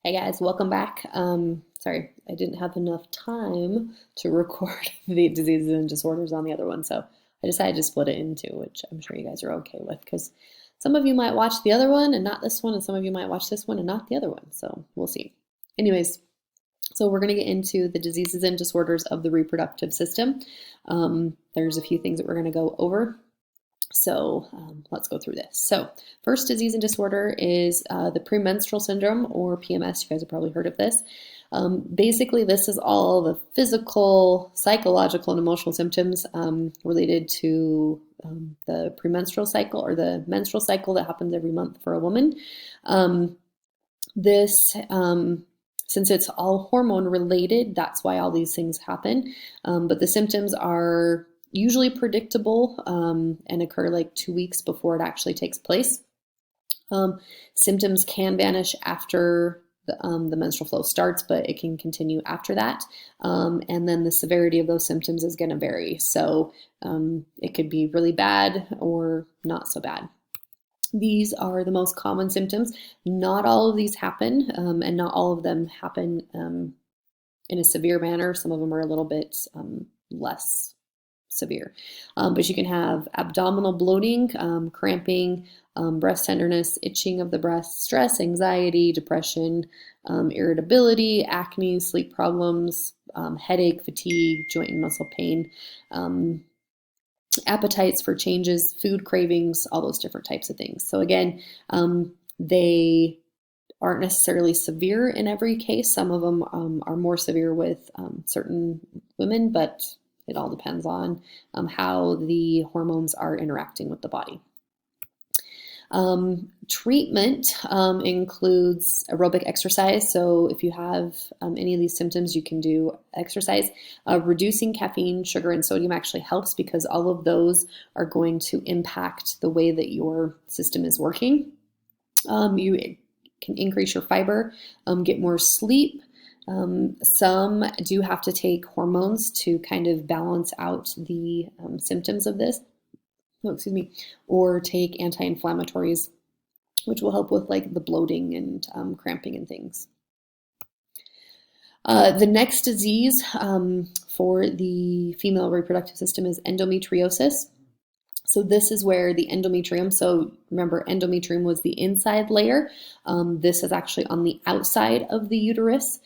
Hey guys, welcome back. Sorry, I didn't have enough time to record the diseases and disorders on the other one, so I decided to split it into, which I'm sure you guys are okay with, because some of you might watch the other one and not this one, and some of you might watch this one and not the other one, so we'll see. Anyways, so we're going to get into the diseases and disorders of the reproductive system. There's a few things that we're going to go over. So let's go through this. So first disease and disorder is the premenstrual syndrome, or PMS. You guys have probably heard of this. Basically, this is all the physical, psychological, and emotional symptoms related to the premenstrual cycle, or the menstrual cycle that happens every month for a woman. This Since it's all hormone related, that's why all these things happen. But the symptoms are usually predictable and occur like 2 weeks before it actually takes place. Symptoms can vanish after the menstrual flow starts, but it can continue after that. And then the severity of those symptoms is going to vary. So it could be really bad or not so bad. These are the most common symptoms. Not all of these happen, and not all of them happen in a severe manner. Some of them are a little bit less severe. But you can have abdominal bloating, cramping, breast tenderness, itching of the breast, stress, anxiety, depression, irritability, acne, sleep problems, headache, fatigue, joint and muscle pain, appetites for changes, food cravings, all those different types of things. So again, they aren't necessarily severe in every case. Some of them are more severe with certain women, but it all depends on how the hormones are interacting with the body. Treatment includes aerobic exercise. So if you have any of these symptoms, you can do exercise. Reducing caffeine, sugar, and sodium actually helps, because all of those are going to impact the way that your system is working. You can increase your fiber, get more sleep. Some do have to take hormones to kind of balance out the symptoms of this. Oh, excuse me, or take anti-inflammatories, which will help with like the bloating and cramping and things. The next disease for the female reproductive system is endometriosis. So this is where the endometrium, so remember endometrium was the inside layer. This is actually on the outside of the uterus.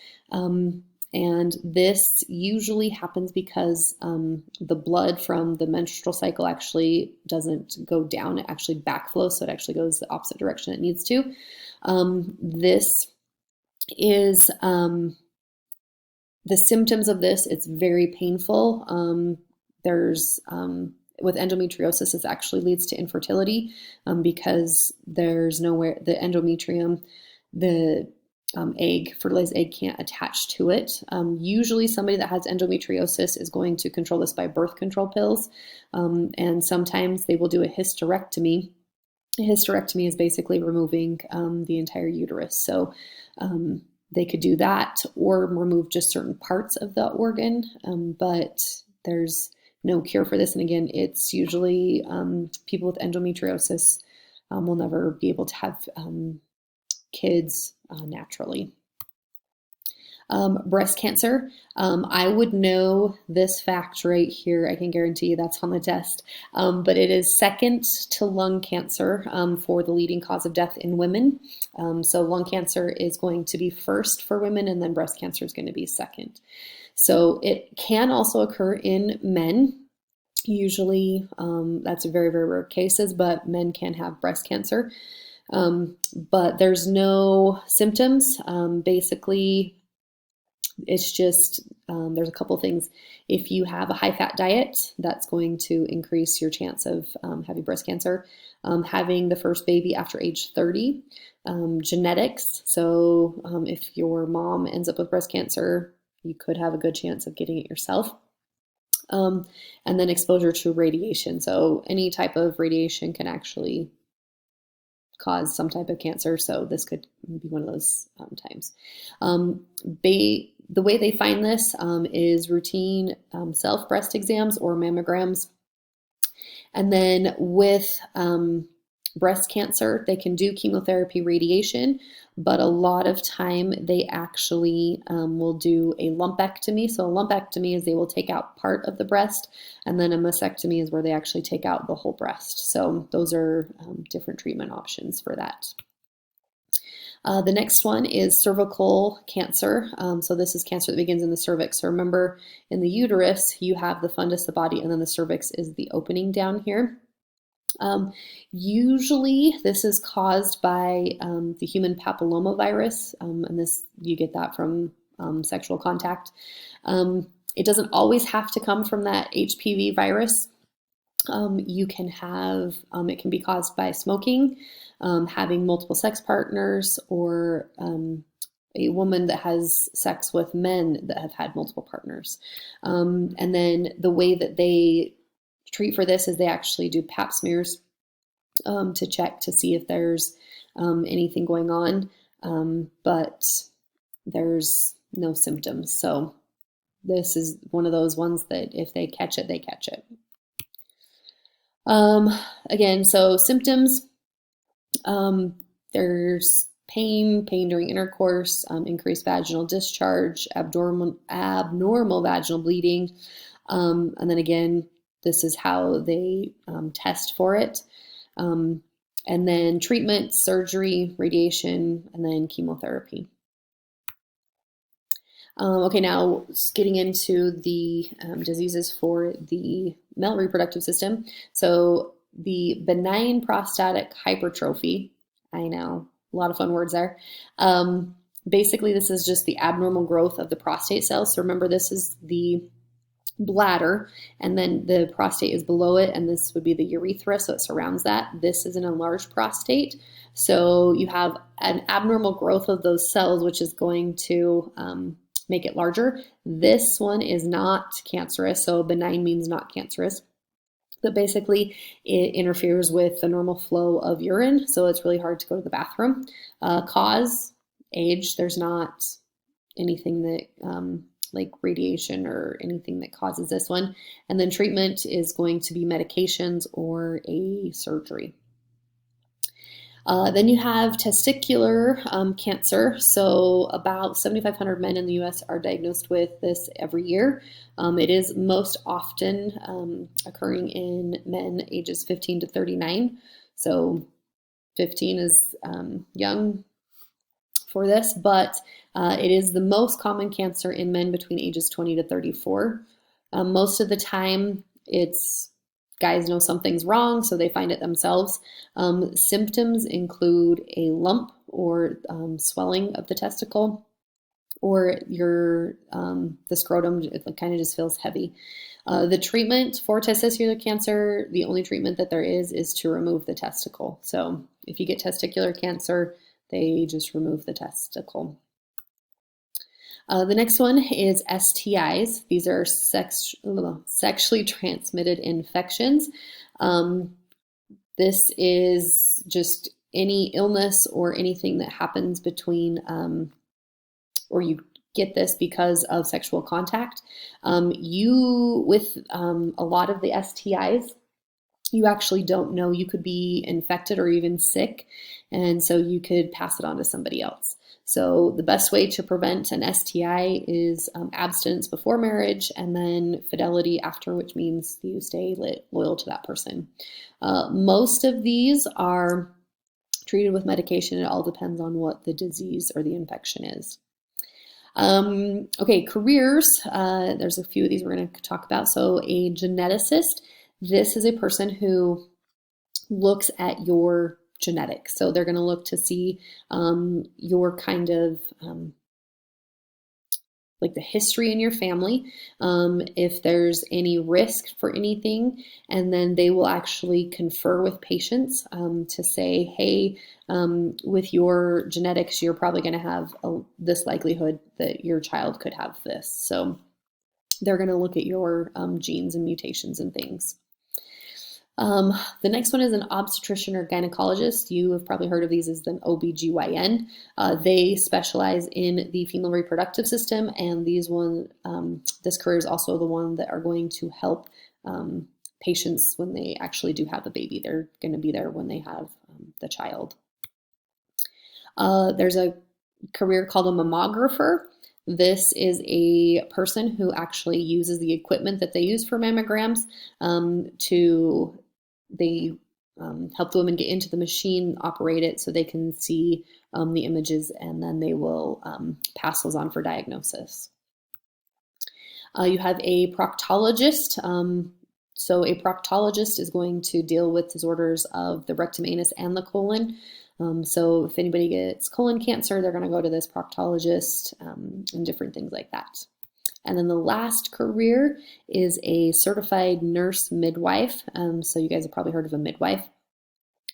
And this usually happens because the blood from the menstrual cycle actually doesn't go down, it actually backflows, so it actually goes the opposite direction it needs to. This is the symptoms of this, it's very painful. With endometriosis, this actually leads to infertility because there's nowhere, the endometrium, the fertilized egg can't attach to it. Usually somebody that has endometriosis is going to control this by birth control pills. And sometimes they will do a hysterectomy. A hysterectomy is basically removing the entire uterus. So they could do that or remove just certain parts of the organ, but there's no cure for this. And again, it's usually people with endometriosis will never be able to have kids naturally. Breast cancer. I would know this fact right here. I can guarantee you that's on the test. But it is second to lung cancer for the leading cause of death in women. So lung cancer is going to be first for women, and then breast cancer is going to be second. So it can also occur in men. Usually that's very, very rare cases, but men can have breast cancer. But there's no symptoms. Basically, it's just there's a couple things. If you have a high-fat diet, that's going to increase your chance of having breast cancer. Having the first baby after age 30. Genetics. So if your mom ends up with breast cancer, you could have a good chance of getting it yourself. And then exposure to radiation. So any type of radiation can actually cause some type of cancer. So this could be one of those times. The way they find this is routine self breast exams or mammograms. And then with breast cancer, they can do chemotherapy, radiation, but a lot of time they actually will do a lumpectomy. So a lumpectomy is they will take out part of the breast, and then a mastectomy is where they actually take out the whole breast. So those are different treatment options for that. The next one is cervical cancer. So this is cancer that begins in the cervix. So remember, in the uterus, you have the fundus, the body, and then the cervix is the opening down here. Usually this is caused by the human papillomavirus, and this you get that from sexual contact. It doesn't always have to come from that HPV virus. You can have, it can be caused by smoking, having multiple sex partners, or a woman that has sex with men that have had multiple partners. And then the way that they treat for this is they actually do pap smears to check to see if there's anything going on, but there's no symptoms. So this is one of those ones that if they catch it, they catch it. Again, so symptoms, there's pain during intercourse, increased vaginal discharge, abnormal vaginal bleeding, and then again, this is how they test for it. And then treatment, surgery, radiation, and then chemotherapy. Okay, now getting into the diseases for the male reproductive system. So the benign prostatic hypertrophy, I know, a lot of fun words there. Basically, this is just the abnormal growth of the prostate cells. So remember, this is the bladder, and then the prostate is below it, and this would be the urethra, so it surrounds that. This is an enlarged prostate. So you have an abnormal growth of those cells, which is going to make it larger. This one is not cancerous, so benign means not cancerous. But basically, it interferes with the normal flow of urine, so it's really hard to go to the bathroom. Cause, age, there's not anything that like radiation or anything that causes this one. And then treatment is going to be medications or a surgery. Then you have testicular cancer. So about 7,500 men in the US are diagnosed with this every year. It is most often occurring in men ages 15 to 39. So 15 is young for this, but it is the most common cancer in men between ages 20 to 34. Most of the time, it's guys know something's wrong, so they find it themselves. Symptoms include a lump or swelling of the testicle, or the scrotum, it kind of just feels heavy. The treatment for testicular cancer, the only treatment that there is to remove the testicle. So if you get testicular cancer, they just remove the testicle. The next one is STIs. These are sexually transmitted infections. This is just any illness or anything that happens between, or you get this because of sexual contact. With a lot of the STIs, you actually don't know. You could be infected or even sick, and so you could pass it on to somebody else. So the best way to prevent an STI is abstinence before marriage, and then fidelity after, which means you stay loyal to that person. Most of these are treated with medication. It all depends on what the disease or the infection is. Okay, careers. There's a few of these we're going to talk about. So a geneticist, this is a person who looks at your genetics. So they're going to look to see your kind of like the history in your family, if there's any risk for anything, and then they will actually confer with patients to say, hey, with your genetics, you're probably going to have this likelihood that your child could have this. So they're going to look at your genes and mutations and things. The next one is an obstetrician or gynecologist. You have probably heard of these as the OBGYN. They specialize in the female reproductive system, and this career is also the one that are going to help patients when they actually do have a baby. They're going to be there when they have the child. There's a career called a mammographer. This is a person who actually uses the equipment that they use for mammograms they help the women get into the machine, operate it so they can see the images, and then they will pass those on for diagnosis. You have a proctologist. So a proctologist is going to deal with disorders of the rectum, anus, and the colon. So if anybody gets colon cancer, they're going to go to this proctologist and different things like that. And then the last career is a certified nurse midwife. So you guys have probably heard of a midwife.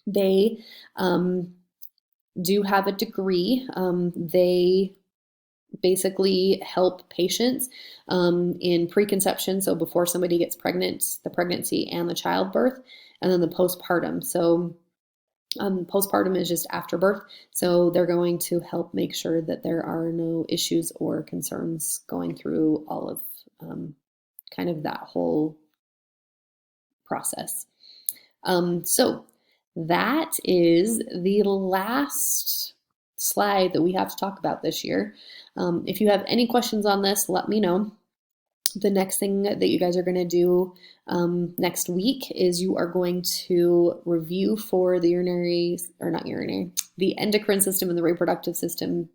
They do have a degree. They basically help patients in preconception, so before somebody gets pregnant, the pregnancy and the childbirth, and then the postpartum. So postpartum is just after birth, so they're going to help make sure that there are no issues or concerns going through all of kind of that whole process. So that is the last slide that we have to talk about this year. If you have any questions on this, let me know. The next thing that you guys are going to do next week is you are going to review for the the endocrine system and the reproductive system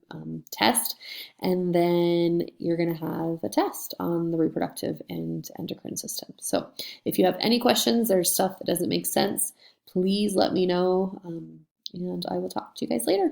test, and then you're going to have a test on the reproductive and endocrine system. So if you have any questions, there's stuff that doesn't make sense, please let me know, and I will talk to you guys later.